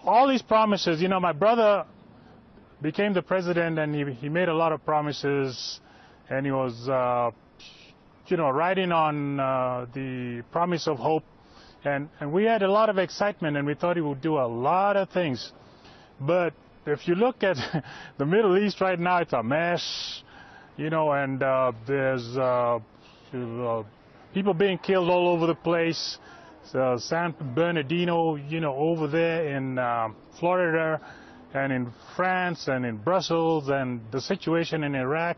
all these promises, my brother became the president, and he made a lot of promises, and he was, riding on the promise of hope, and we had a lot of excitement, and we thought he would do a lot of things. But if you look at the Middle East right now, it's a mess, and there's people being killed all over the place. San Bernardino, over there in Florida, and in France, and in Brussels, and the situation in Iraq,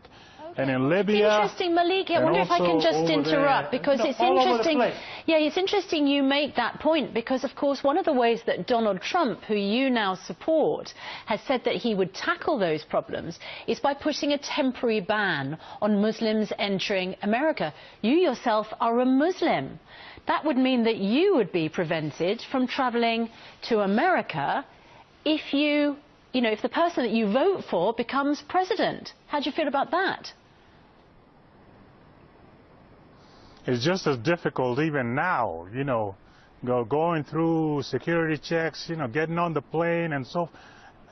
and in Libya. It's interesting, Malik. I wonder if I can just interrupt, because it's interesting. Yeah, it's interesting you make that point, because of course one of the ways that Donald Trump, who you now support, has said that he would tackle those problems is by putting a temporary ban on Muslims entering America. You yourself are a Muslim. That would mean that you would be prevented from traveling to America if if the person that you vote for becomes president. How do you feel about that? It's just as difficult even now, going through security checks, getting on the plane and so,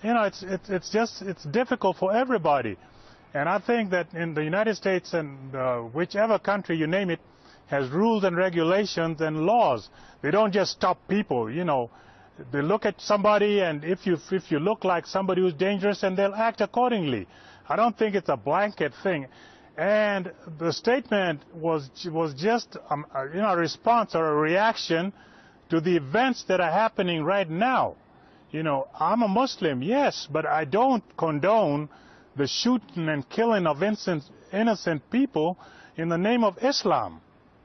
it's difficult for everybody. And I think that in the United States and whichever country you name it has rules and regulations and laws. They don't just stop people, They look at somebody, and if you look like somebody who's dangerous, and they'll act accordingly. I don't think it's a blanket thing. And the statement was just a response or a reaction to the events that are happening right now. I'm a Muslim, yes, but I don't condone the shooting and killing of innocent people in the name of Islam.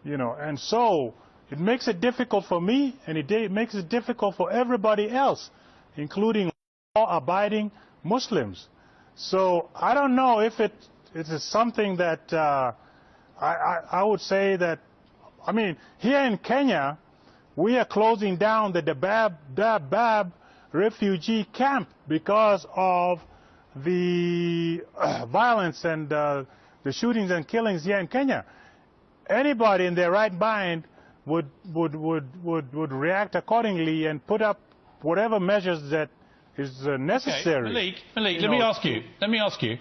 And so it makes it difficult for me, and it makes it difficult for everybody else, including law-abiding Muslims. So I don't know if it is something that I would say that, here in Kenya, we are closing down the Dadaab refugee camp because of the violence and the shootings and killings here in Kenya. Anybody in their right mind would react accordingly and put up whatever measures that is necessary. Okay, Malik, let me ask you.